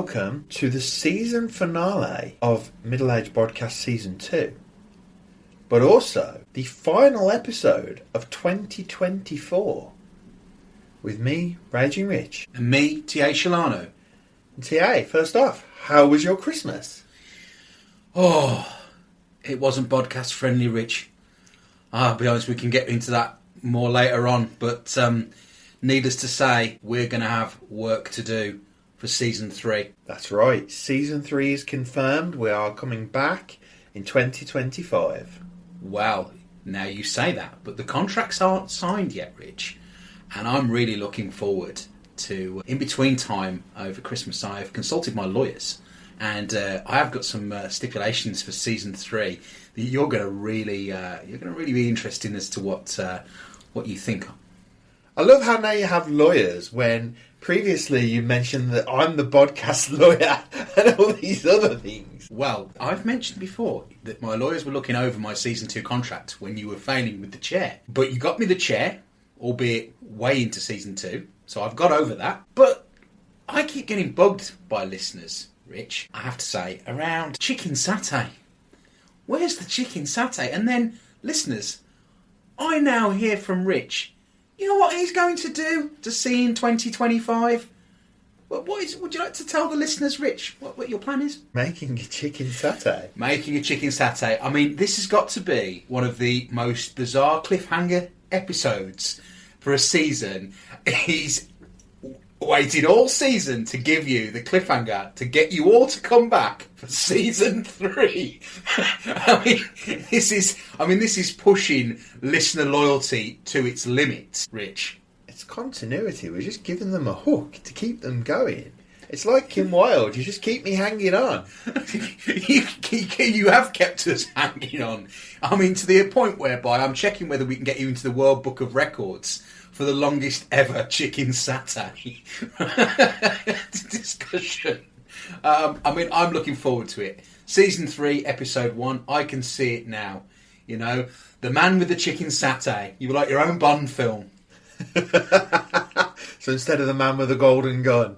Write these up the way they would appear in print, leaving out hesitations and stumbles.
welcome to the season finale of Middle Age Bodcast Season 2, but also the final episode of 2024 with me, Raging Rich. And me, T.A. Shelano. T.A., first off, how was your Christmas? Oh, it wasn't podcast friendly, Rich. I'll be honest, we can get into that more later on, but needless to say, we're going to have work to do for Season 3. That's right, Season 3 is confirmed. We are coming back in 2025. Well, now you say that, but the contracts aren't signed yet, Rich. And I'm really looking forward to, in between time over Christmas, I've consulted my lawyers. And I have got some stipulations for Season 3 that you're going to really be interested as to what you think. I love how now you have lawyers when previously you mentioned that I'm the podcast lawyer and all these other things. Well, I've mentioned before that my lawyers were looking over my Season 2 contract when you were failing with the chair. But you got me the chair, albeit way into Season 2, so I've got over that. But I keep getting bugged by listeners, Rich, I have to say, around Chicken Satay. Where's the Chicken Satay? And then, listeners, I now hear from Rich, you know what he's going to do to see in 2025? Would you like to tell the listeners, Rich, what your plan is? Making a chicken satay. Making a chicken satay. I mean, this has got to be one of the most bizarre cliffhanger episodes for a season. He's waited all season to give you the cliffhanger to get you all to come back for Season 3. This is pushing listener loyalty to its limits, Rich. It's continuity. We're just giving them a hook to keep them going. It's like Kim Wilde. You just keep me hanging on. You have kept us hanging on. I mean, to the point whereby I'm checking whether we can get you into the World Book of Records for the longest ever chicken satay discussion. I'm looking forward to it. Season 3, Episode 1, I can see it now. You know, the man with the chicken satay. You were like your own Bond film. So instead of the man with the golden gun,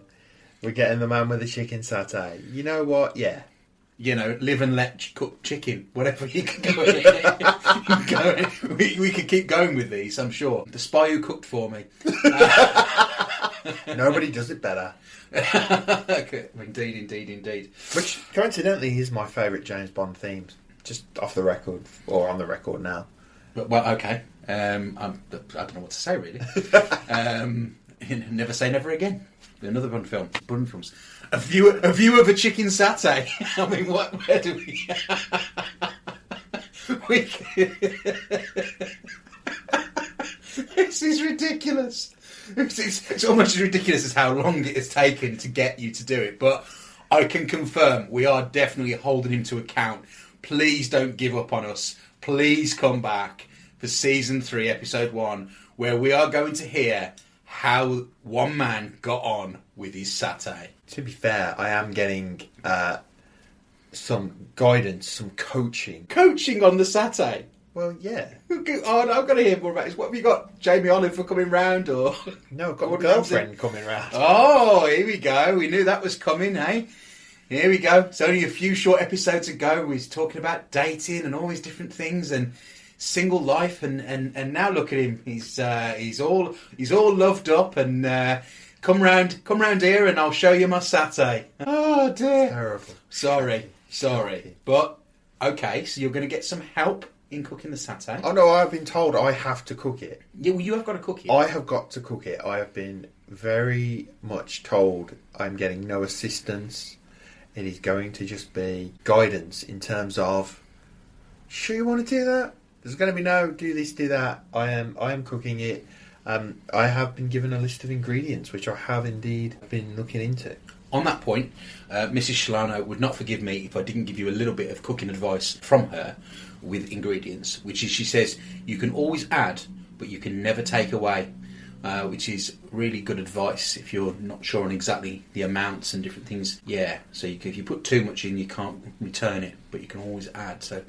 we're getting the man with the chicken satay. You know what? Yeah. You know, live and let cook chicken, whatever you can go. We could keep going with these, I'm sure. The Spy Who Cooked For Me. Nobody does it better. Indeed. Which, coincidentally, is my favourite James Bond themes. Just off the record, or on the record now. Well, okay. I don't know what to say, really. Never say never again. Another Bond film. Bond films. A view of a chicken satay. I mean, where do we... This is ridiculous. It's almost as ridiculous as how long it has taken to get you to do it. But I can confirm we are definitely holding him to account. Please don't give up on us. Please come back for Season 3, Episode 1, where we are going to hear how one man got on with his satay. To be fair, I am getting some guidance, some coaching. Coaching on the satay? Well, yeah. Oh, I've got to hear more about this. What have you got? Jamie Oliver coming round, or...? No, I've got my girlfriend coming round. Oh, here we go. We knew that was coming, eh? Here we go. It's only a few short episodes ago. We was talking about dating and all these different things and single life, and now look at him. He's all loved up and come round here and I'll show you my satay. Oh dear. Terrible. Sorry. But okay, so you're going to get some help in cooking the satay. Oh no, I've been told I have to cook it. Yeah, well, you have got to cook it. I have got to cook it. I have been very much told I'm getting no assistance. It is going to just be guidance in terms of, sure you want to do that? There's going to be no do this, do that. I am cooking it. I have been given a list of ingredients, which I have indeed been looking into. On that point, Mrs. Shelano would not forgive me if I didn't give you a little bit of cooking advice from her with ingredients, which is, she says, you can always add, but you can never take away, which is really good advice if you're not sure on exactly the amounts and different things. Yeah, so if you put too much in, you can't return it, but you can always add. So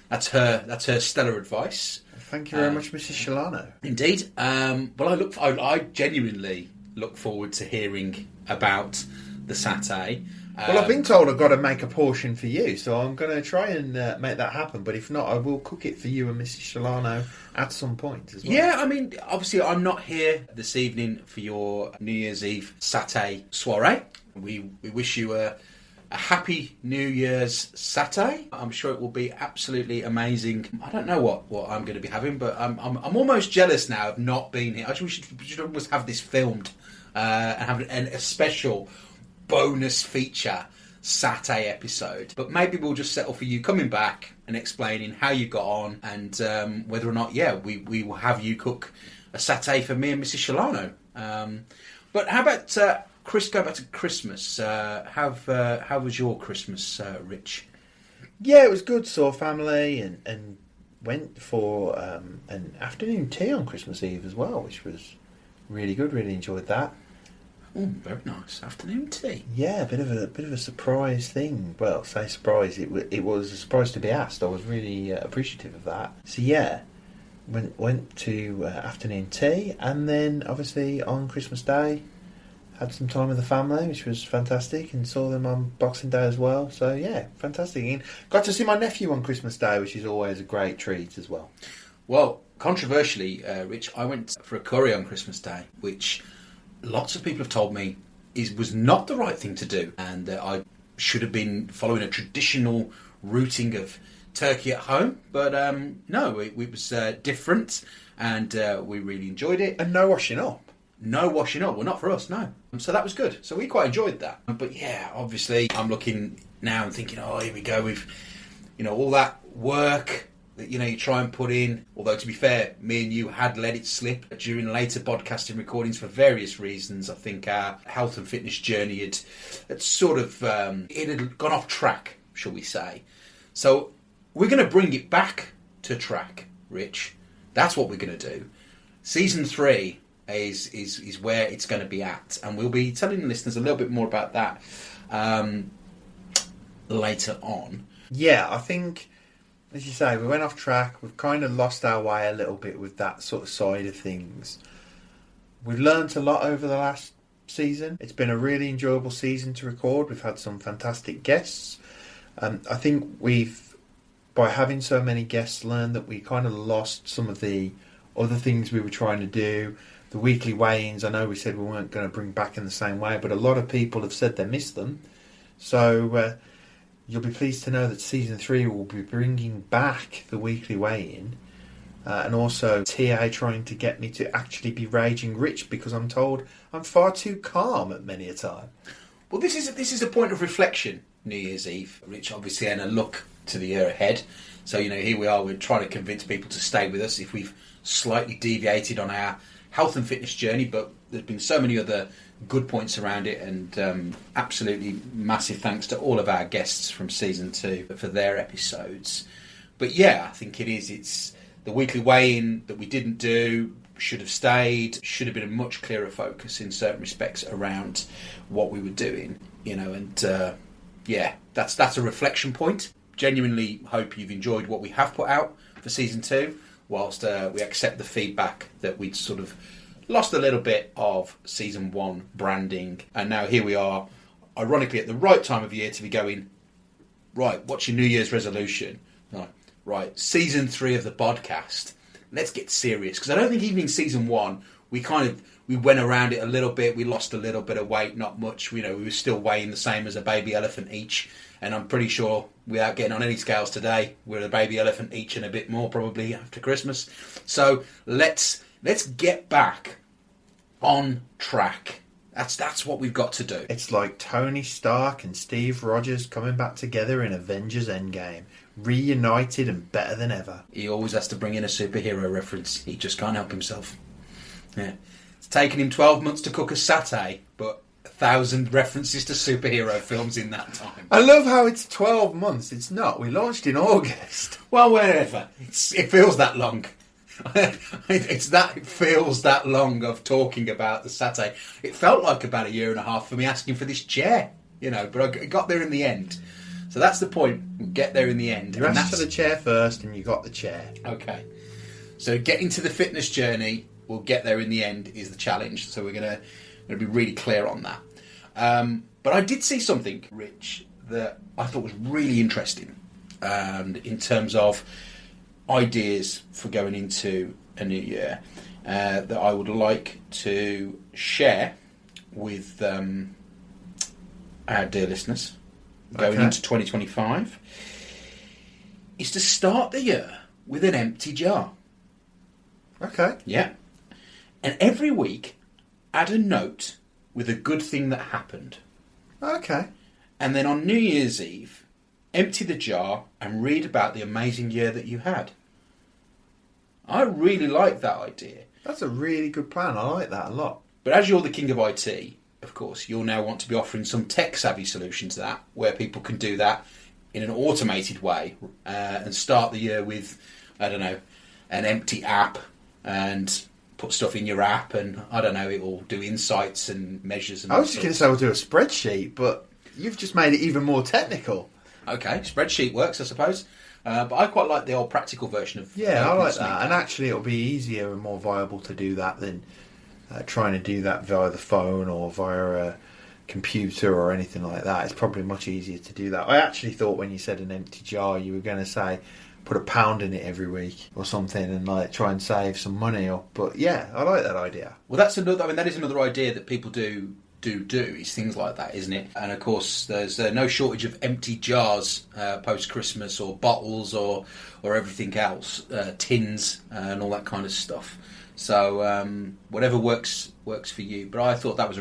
that's her stellar advice. Thank you very much, Mrs. Shelano. Indeed. Well, I genuinely look forward to hearing about the satay. Well, I've been told I've got to make a portion for you, so I'm going to try and make that happen. But if not, I will cook it for you and Mrs. Shelano at some point as well. Yeah, I mean, obviously I'm not here this evening for your New Year's Eve satay soiree. We wish you a happy New Year's satay. I'm sure it will be absolutely amazing. I don't know what I'm going to be having, but I'm almost jealous now of not being here. I we should almost have this filmed and have a special bonus feature satay episode. But maybe we'll just settle for you coming back and explaining how you got on and whether or not, we will have you cook a satay for me and Mrs. Shelano. But how about go back to Christmas? How was your Christmas, Rich? Yeah, it was good. Saw family and went for an afternoon tea on Christmas Eve as well, which was really good. Really enjoyed that. Oh, very nice afternoon tea. Yeah, a bit of a surprise thing. Well, say surprise. It was a surprise to be asked. I was really appreciative of that. So yeah, went to afternoon tea, and then obviously on Christmas Day had some time with the family, which was fantastic, and saw them on Boxing Day as well. So yeah, fantastic. And got to see my nephew on Christmas Day, which is always a great treat as well. Well, controversially, Rich, I went for a curry on Christmas Day, which lots of people have told me was not the right thing to do, and that I should have been following a traditional routing of turkey at home. But no, it was different, and we really enjoyed it. And no washing up. No washing up. Well, not for us, no. So that was good. So we quite enjoyed that. But yeah, obviously, I'm looking now and thinking, oh, here we go with, all that work that, you try and put in. Although, to be fair, me and you had let it slip during later podcasting recordings for various reasons. I think our health and fitness journey had sort of, it had gone off track, shall we say. So we're going to bring it back to track, Rich. That's what we're going to do. Season 3 is where it's going to be at, and we'll be telling the listeners a little bit more about that later on. Yeah, I think, as you say, we went off track. We've kind of lost our way a little bit with that sort of side of things. We've learnt a lot over the last season. It's been a really enjoyable season to record. We've had some fantastic guests. I think by having so many guests, learned that we kind of lost some of the other things we were trying to do. The weekly weigh-ins, I know we said we weren't going to bring back in the same way, but a lot of people have said they missed them. So you'll be pleased to know that Season 3 will be bringing back the weekly weigh-in. And also T.A. trying to get me to actually be raging rich, because I'm told I'm far too calm at many a time. Well, this is a point of reflection, New Year's Eve, Rich, obviously, and a look to the year ahead. So, here we are, we're trying to convince people to stay with us if we've slightly deviated on our health and fitness journey, but there's been so many other good points around it, and absolutely massive thanks to all of our guests from Season 2 for their episodes. But yeah, I think it's the weekly weigh-in that we didn't do, should have stayed, should have been a much clearer focus in certain respects around what we were doing, and yeah, that's a reflection point. Genuinely hope you've enjoyed what we have put out for Season 2, whilst we accept the feedback that we'd sort of lost a little bit of Season 1 branding, and now here we are, ironically at the right time of year to be going, right, what's your New Year's resolution? Right, Season 3 of the podcast, let's get serious, because I don't think even in Season 1 we went around it a little bit, we lost a little bit of weight, not much, we were still weighing the same as a baby elephant each, and I'm pretty sure, without getting on any scales today, we're a baby elephant each and a bit more probably after Christmas. So let's get back on track. That's what we've got to do. It's like Tony Stark and Steve Rogers coming back together in Avengers Endgame, reunited and better than ever. He always has to bring in a superhero reference. He just can't help himself. Yeah, it's taken him 12 months to cook a satay, but 1,000 references to superhero films in that time. I love how it's 12 months. It's not. We launched in August. Well, wherever. It feels that long. It feels that long of talking about the satay. It felt like about a year and a half for me asking for this chair, but I got there in the end. So that's the point. We'll get there in the end. You asked for the chair first and you got the chair. Okay. So getting to the fitness journey, we'll get there in the end, is the challenge. So we're going to be really clear on that. But I did see something, Rich, that I thought was really interesting, and in terms of ideas for going into a new year, that I would like to share with our dear listeners going into 2025, is to start the year with an empty jar. Okay. Yeah. And every week, add a note with a good thing that happened. Okay. And then on New Year's Eve, empty the jar and read about the amazing year that you had. I really like that idea. That's a really good plan. I like that a lot. But as you're the king of IT, of course, you'll now want to be offering some tech-savvy solution to that, where people can do that in an automated way and start the year with, I don't know, an empty app and put stuff in your app, and I don't know, it will do insights and measures. And I was just going to say we'll do a spreadsheet, but you've just made it even more technical. Okay, spreadsheet works, I suppose. But I quite like the old practical version of... Yeah, I like that. And actually it'll be easier and more viable to do that than trying to do that via the phone or via a computer or anything like that. It's probably much easier to do that. I actually thought when you said an empty jar, you were going to say put £1 in it every week or something and like try and save some money. But yeah, I like that idea. Well, that is another idea that people do is things like that, isn't it? And of course, there's no shortage of empty jars post-Christmas, or bottles, or everything else, tins and all that kind of stuff. So whatever works for you. But I thought that was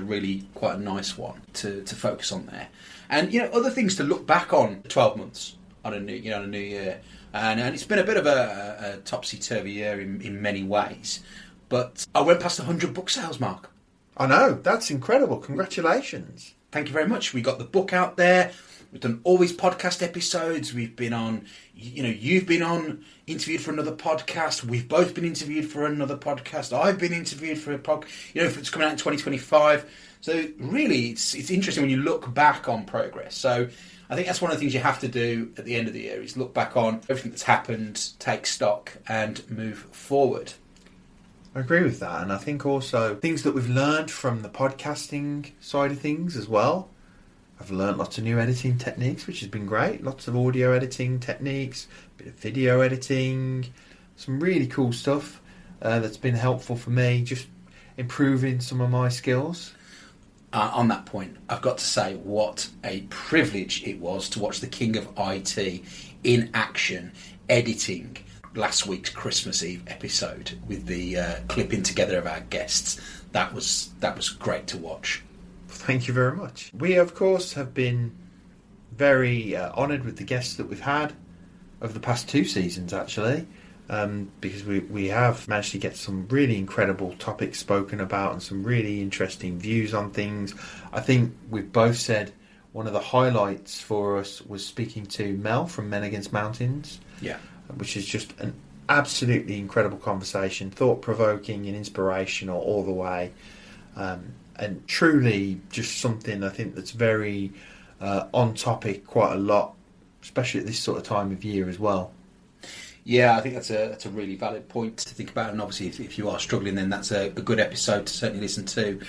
quite a nice one to focus on there. And other things to look back on 12 months on a new year. And it's been a bit of a topsy-turvy year in many ways. But I went past the 100 book sales mark. I know, that's incredible. Congratulations. Thank you very much. We got the book out there. We've done all these podcast episodes. We've been on, you've been on, interviewed for another podcast. We've both been interviewed for another podcast. I've been interviewed for a podcast. If it's coming out in 2025. So really, it's interesting when you look back on progress. So I think that's one of the things you have to do at the end of the year, is look back on everything that's happened, take stock and move forward. I agree with that, and I think also things that we've learned from the podcasting side of things as well. I've learned lots of new editing techniques, which has been great. Lots of audio editing techniques, a bit of video editing, some really cool stuff that's been helpful for me, just improving some of my skills. On that point, I've got to say what a privilege it was to watch the King of IT in action, editing last week's Christmas Eve episode with the clipping together of our guests. That was great to watch. Thank you very much. We, of course, have been very honoured with the guests that we've had over the past 2 seasons, actually, because we have managed to get some really incredible topics spoken about and some really interesting views on things. I think we've both said one of the highlights for us was speaking to Mel from Men Against Mountains. Yeah. Which is just an absolutely incredible conversation, thought-provoking and inspirational all the way, and truly just something I think that's very on topic quite a lot, especially at this sort of time of year as well. Yeah, I think that's a really valid point to think about, and obviously if you are struggling, then that's a good episode to certainly listen to.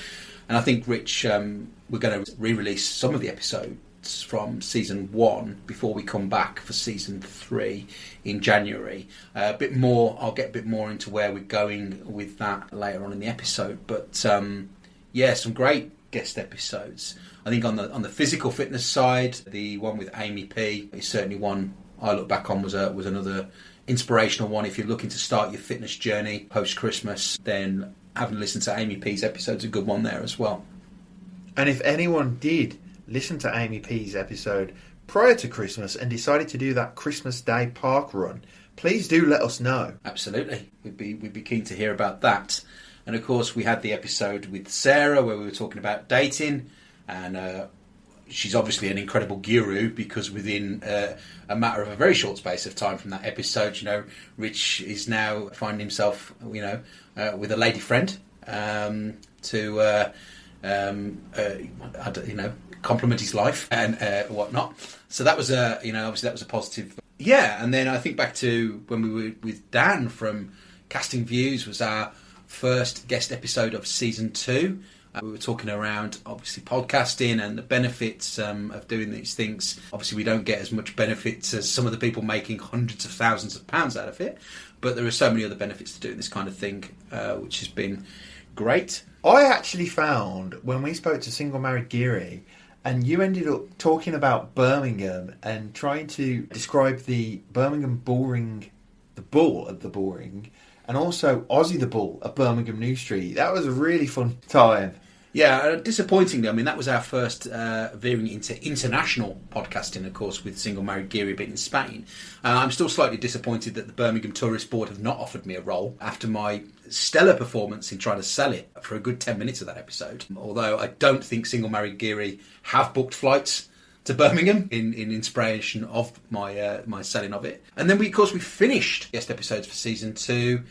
And I think, Rich, we're going to re-release some of the episodes from season 1 before we come back for season 3 in January. I'll get a bit more into where we're going with that later on in the episode. But some great guest episodes. I think on the physical fitness side, the one with Amy P is certainly one I look back on was another inspirational one. If you're looking to start your fitness journey post Christmas, then having listened to Amy P's episode's a good one there as well. And if anyone did listen to Amy P's episode prior to Christmas and decided to do that Christmas Day park run, please do let us know. Absolutely. We'd be keen to hear about that. And of course we had the episode with Sarah where we were talking about dating, and she's obviously an incredible guru, because within a matter of a very short space of time from that episode, Rich is now finding himself with a lady friend to compliment his life and whatnot. So that was obviously that was a positive. Yeah, and then I think back to when we were with Dan from Casting Views, was our first guest episode of season 2. We were talking around, obviously, podcasting and the benefits of doing these things. Obviously, we don't get as much benefits as some of the people making hundreds of thousands of pounds out of it. But there are so many other benefits to doing this kind of thing, which has been great. I actually found, when we spoke to Single Married Geary, and you ended up talking about Birmingham and trying to describe the Birmingham Bullring, the bull at the Bullring, and also Ozzy the Bull at Birmingham New Street. That was a really fun time. Yeah, disappointingly, I mean, that was our first veering into international podcasting, of course, with Single Married Geary being in Spain. I'm still slightly disappointed that the Birmingham Tourist Board have not offered me a role after my stellar performance in trying to sell it for a good 10 minutes of that episode. Although I don't think Single Married Geary have booked flights to Birmingham in inspiration of my selling of it. And then, we finished guest episodes for Season 2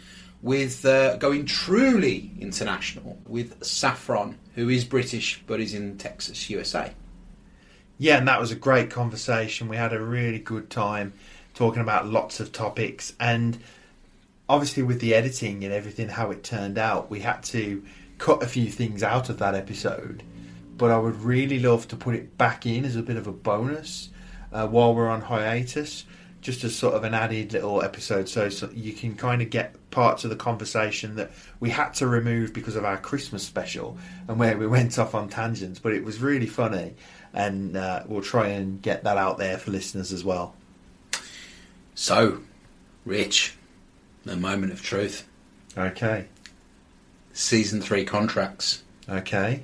with going truly international with Saffron, who is British but is in Texas, USA. Yeah, and that was a great conversation. We had a really good time talking about lots of topics, and obviously with the editing and everything, how it turned out, we had to cut a few things out of that episode. But I would really love to put it back in as a bit of a bonus while we're on hiatus, just as sort of an added little episode, so you can kind of get parts of the conversation that we had to remove because of our Christmas special and where we went off on tangents. But it was really funny, and we'll try and get that out there for listeners as well. So, Rich, the moment of truth. Okay. Season 3 contracts. Okay.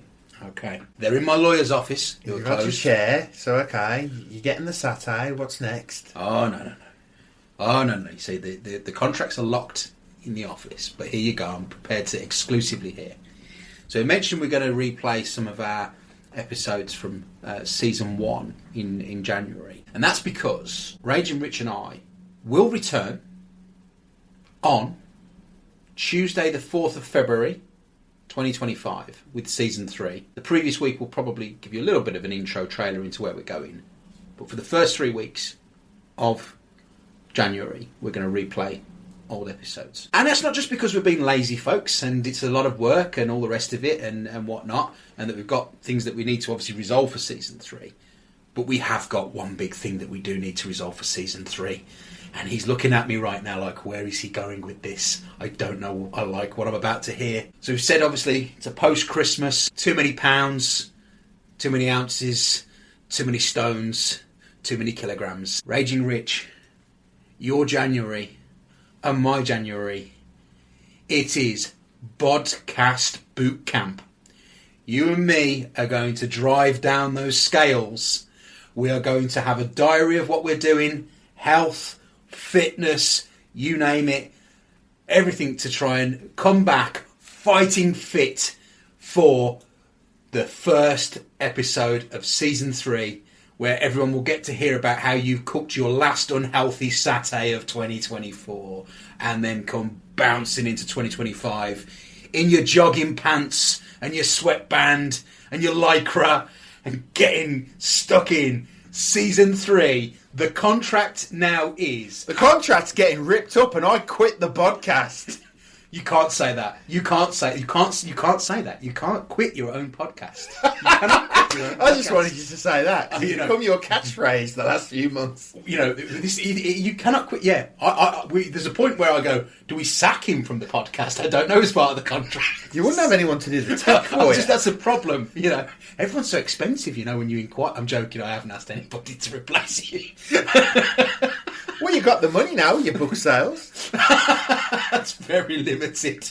They're in my lawyer's office. You've got your chair, so okay. You're getting the satay. What's next? Oh, no. You see, the contracts are locked in the office, but here you go. I'm prepared to exclusively hear. So I mentioned we're going to replay some of our episodes from Season 1 in January. And that's because Raging Rich and I will return on Tuesday the 4th of February 2025 with Season 3. The previous week will probably give you a little bit of an intro trailer into where we're going. But for the first 3 weeks of January, we're going to replay old episodes. And that's not just because we're being lazy, folks, and it's a lot of work and all the rest of it and whatnot, and that we've got things that we need to obviously resolve for Season 3. But we have got one big thing that we do need to resolve for Season 3. And he's looking at me right now like, where is he going with this? I don't know. I like what I'm about to hear. So we've said, obviously, it's a post-Christmas. Too many pounds, too many ounces, too many stones, too many kilograms. Raging Rich, your January and my January. It is Bodcast Bootcamp. You and me are going to drive down those scales. We are going to have a diary of what we're doing, health, fitness, you name it, everything to try and come back fighting fit for the first episode of Season 3, where everyone will get to hear about how you cooked your last unhealthy satay of 2024 and then come bouncing into 2025 in your jogging pants and your sweatband and your lycra and getting stuck in Season 3. The contract now is... The contract's getting ripped up and I quit the podcast. You can't say that. You can't say that. You can't quit your own podcast. You cannot quit your own podcast. I just wanted you to say that. It's become your catchphrase the last few months. You know, you cannot quit. Yeah, there's a point where I go, do we sack him from the podcast? I don't know as part of the contract. You wouldn't have anyone to do the tech for you. That's a problem. You know, everyone's so expensive. You know, when you inquire. I'm joking. I haven't asked anybody to replace you. Well, you got the money now. Your book sales. That's very limited.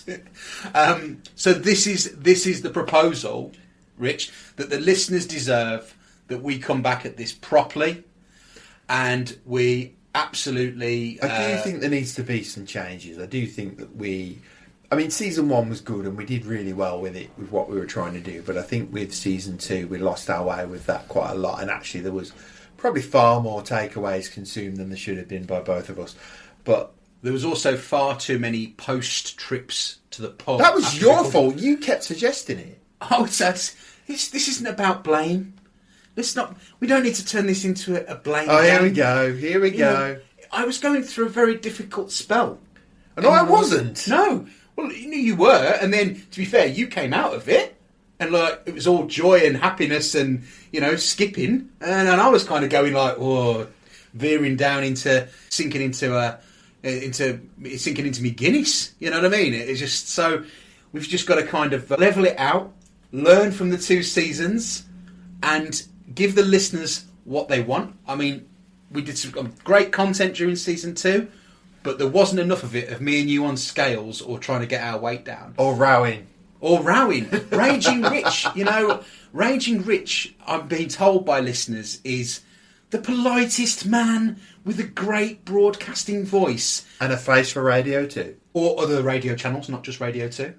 So this is the proposal, Rich, that the listeners deserve, that we come back at this properly, and we absolutely... I do think there needs to be some changes. I do think that I mean, Season 1 was good and we did really well with it, with what we were trying to do, but I think with Season 2 we lost our way with that quite a lot, and actually there was probably far more takeaways consumed than there should have been by both of us. But there was also far too many post trips to the pub. That was your fault. You kept suggesting it. Oh, this isn't about blame. We don't need to turn this into a blame. Oh, here we go. Here we go. I was going through a very difficult spell. No, I wasn't. No. Well, you were, and then, to be fair, you came out of it. And like it was all joy and happiness and, you know, skipping. And I was kind of going like, oh, veering down into sinking into me Guinness. You know what I mean? It's just so we've just got to kind of level it out, learn from the 2 seasons, and give the listeners what they want. I mean, we did some great content during season 2, but there wasn't enough of it of me and you on scales or trying to get our weight down. Or rowing. Raging Rich. You know, Raging Rich, I'm being told by listeners, is the politest man with a great broadcasting voice. And a face for Radio 2. Or other radio channels, not just Radio 2.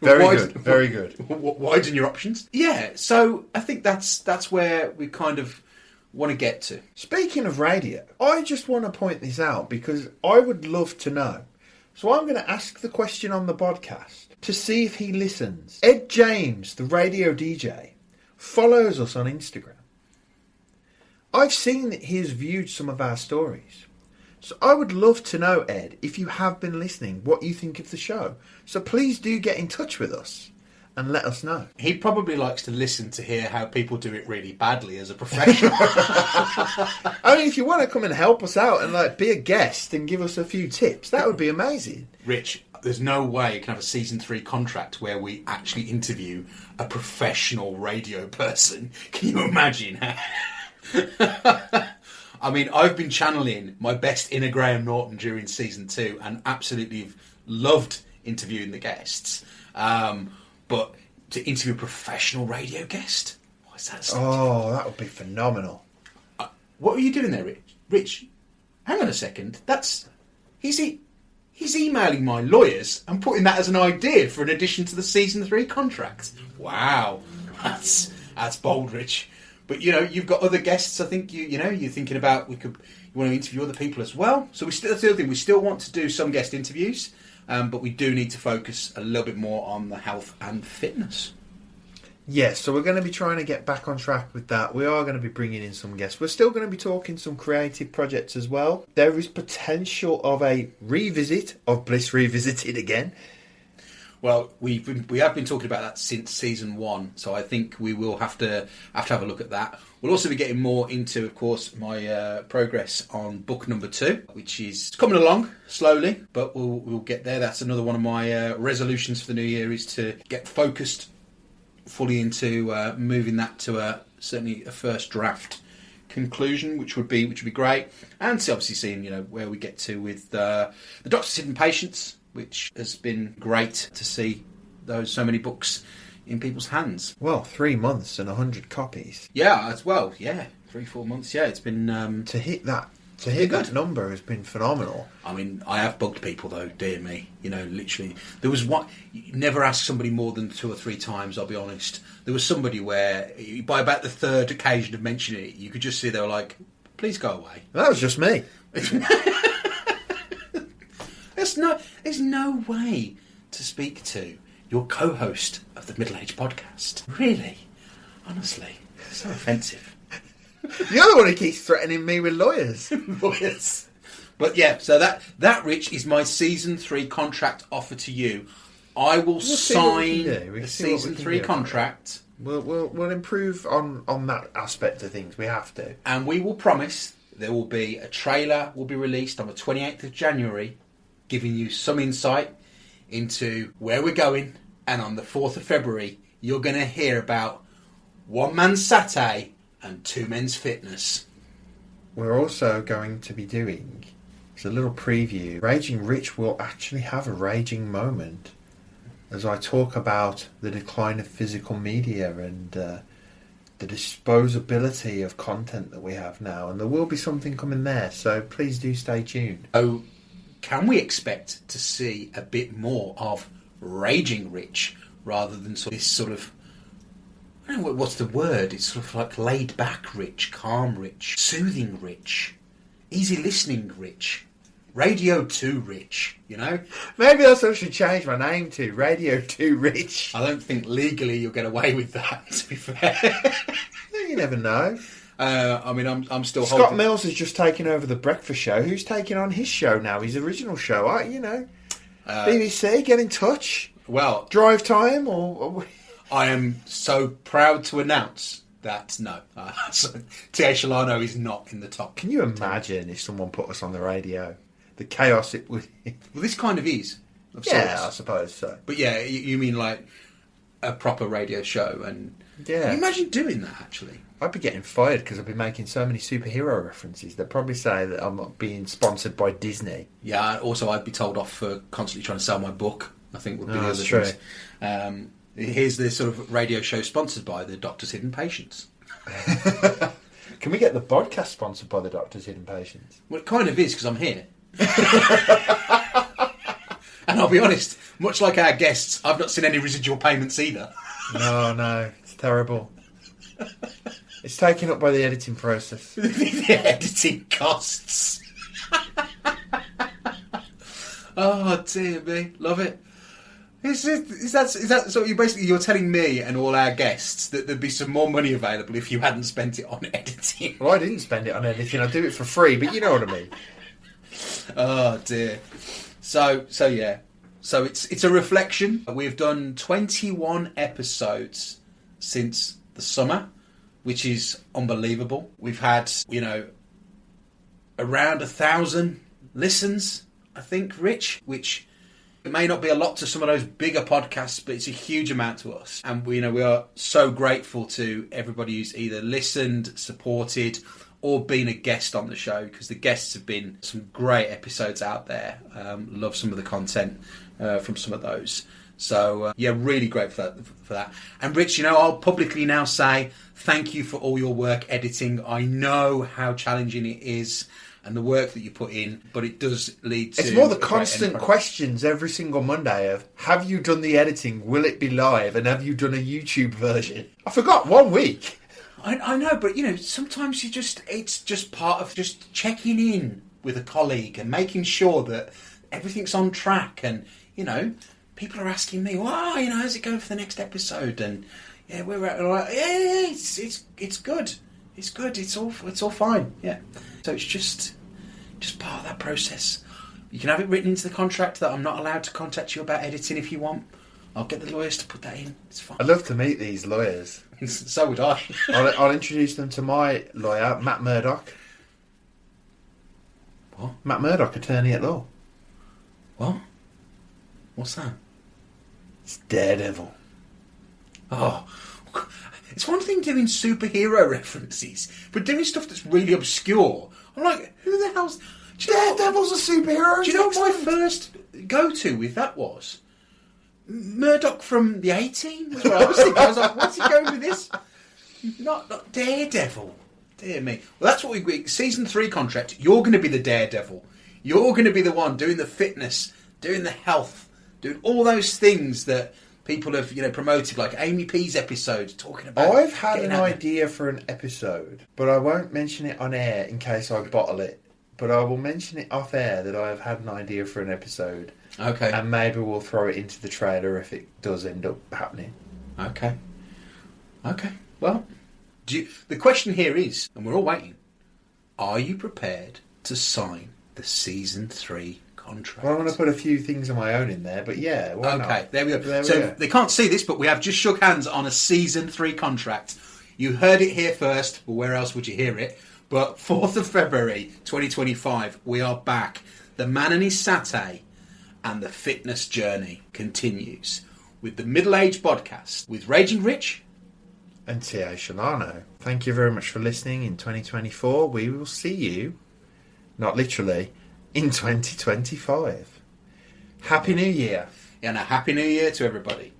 Very good. Widen your options. Yeah, so I think that's where we kind of want to get to. Speaking of radio, I just want to point this out because I would love to know. So I'm going to ask the question on the podcast to see if he listens. Ed James, the radio DJ, follows us on Instagram. I've seen that he has viewed some of our stories. So I would love to know, Ed, if you have been listening, what you think of the show. So please do get in touch with us and let us know. He probably likes to listen to hear how people do it really badly as a professional. I mean, if you want to come and help us out and like be a guest and give us a few tips, that would be amazing. Rich, there's no way you can have a season 3 contract where we actually interview a professional radio person. Can you imagine? I mean, I've been channeling my best inner Graham Norton during season 2 and absolutely loved interviewing the guests. But to interview a professional radio guest? What's that? Oh, that would be phenomenal. What are you doing there, Rich? Rich, hang on a second. He's emailing my lawyers and putting that as an idea for an addition to the season 3 contract. Wow, that's bold, Rich. But you know, you've got other guests. I think you're thinking about you want to interview other people as well. So that's the other thing. We still want to do some guest interviews, but we do need to focus a little bit more on the health and fitness. Yes, so we're going to be trying to get back on track with that. We are going to be bringing in some guests. We're still going to be talking some creative projects as well. There is potential of a revisit of Bliss Revisited again. Well, we have been talking about that since season 1, so I think we will have to have a look at that. We'll also be getting more into, of course, my progress on book number 2, which is coming along slowly, but we'll get there. That's another one of my resolutions for the new year, is to get focused fully into moving that to certainly a first draft conclusion, which would be great, and obviously seeing where we get to with the Doctor's Hidden Patients, which has been great to see so many books in people's hands. Well, 3 months and 100 copies. Yeah, as well. Yeah, 3-4 months. Yeah, it's been to hit that number has been phenomenal. I mean, I have bugged people though, dear me. Literally, there was one. You never ask somebody more than 2 or 3 times. I'll be honest. There was somebody where, by about the 3rd occasion of mentioning it, you could just see they were like, "Please go away." That was just me. There's no way to speak to your co-host of the Middle Age Podcast. Really? Honestly, so offensive. You're the one who keeps threatening me with lawyers. Lawyers. But yeah, so that, Rich, is my season 3 contract offer to you. I will sign a season 3 contract. We'll improve on that aspect of things. We have to. And we will promise there will be a trailer will be released on the 28th of January, giving you some insight into where we're going. And on the 4th of February, you're going to hear about one man's satay and 2 men's fitness. We're also going to be doing, as a little preview, Raging Rich will actually have a raging moment as I talk about the decline of physical media and the disposability of content that we have now. And there will be something coming there, so please do stay tuned. Oh, can we expect to see a bit more of Raging Rich rather than this sort of, I don't know what's the word, it's sort of like laid back Rich, calm Rich, soothing Rich, easy listening Rich, Radio 2 Rich, Maybe that's what I should change my name to, Radio 2 Rich. I don't think legally you'll get away with that, to be fair. You never know. I mean, I'm still Scott Mills has just taken over the breakfast show. Who's taking on his show now? His original show, BBC, get in touch. Well, Drive time or... I am so proud to announce that no, T.A. Shelano is not in the top. Can you imagine if someone put us on the radio? The chaos it would... Well, this kind of is. Yeah, I suppose so. But yeah, you mean like a proper radio show, and yeah. Can you imagine doing that, actually? I'd be getting fired because I've been making so many superhero references. They'd probably say that I'm not being sponsored by Disney. Yeah, also I'd be told off for constantly trying to sell my book, I think would be the other that's true. things. Here's the sort of radio show sponsored by the Doctor's Hidden Patients. Can we get the podcast sponsored by the Doctor's Hidden Patients? Well, it kind of is, because I'm here. And I'll be honest, much like our guests, I've not seen any residual payments either. No, it's terrible. It's taken up by the editing process. The editing costs. Oh dear me, love it. Is that so? You're telling me and all our guests that there'd be some more money available if you hadn't spent it on editing? Well, I didn't spend it on editing. I do it for free, but you know what I mean. Oh dear. So yeah. So it's a reflection. We've done 21 episodes since the summer, which is unbelievable. We've had, around 1,000 listens, I think, Rich, which it may not be a lot to some of those bigger podcasts, but it's a huge amount to us. And we are so grateful to everybody who's either listened, supported, or been a guest on the show, because the guests have been some great episodes out there. Love some of the content from some of those. So, really grateful for that. And Rich, I'll publicly now say thank you for all your work editing. I know how challenging it is and the work that you put in, but it does lead to... It's more the constant questions every single Monday of, have you done the editing? Will it be live? And have you done a YouTube version? I forgot 1 week. I know, but, sometimes it's just part of just checking in with a colleague and making sure that everything's on track. And, people are asking me, how's it going for the next episode? And, we're like, it's good. It's good. It's all fine. Yeah. So it's just part of that process. You can have it written into the contract that I'm not allowed to contact you about editing if you want. I'll get the lawyers to put that in. It's fine. I'd love to meet these lawyers. So would I. I'll introduce them to my lawyer, Matt Murdoch. What? Matt Murdoch, attorney at law. What? What's that? It's Daredevil. Oh, it's one thing doing superhero references, but doing stuff that's really obscure. I'm like, who the hell's... Daredevil's a superhero? Do you know what my first go-to with that was? Murdoch from the A-Team was what I was thinking. I was like, what's he going with this? Not Daredevil. Dear me. Well, that's what we... Season 3 contract, you're going to be the Daredevil. You're going to be the one doing the fitness, doing the health, doing all those things that people have, promoted, like Amy P's episode, talking about... I've had an idea for an episode, but I won't mention it on air in case I bottle it. But I will mention it off air that I have had an idea for an episode. Okay. And maybe we'll throw it into the trailer if it does end up happening. Okay. Well, the question here is, and we're all waiting, are you prepared to sign the Season 3 contract? Well, I'm going to put a few things of my own in there, but yeah, why not? Okay, there we go. They can't see this, but we have just shook hands on a Season 3 contract. You heard it here first, but where else would you hear it? But 4th of February 2025, we are back. The man and his satay and the fitness journey continues with the Middle Age Bodcast with Raging Rich and T.A. Shelano. Thank you very much for listening in 2024. We will see you, not literally, in 2025. Happy New Year. And a Happy New Year to everybody.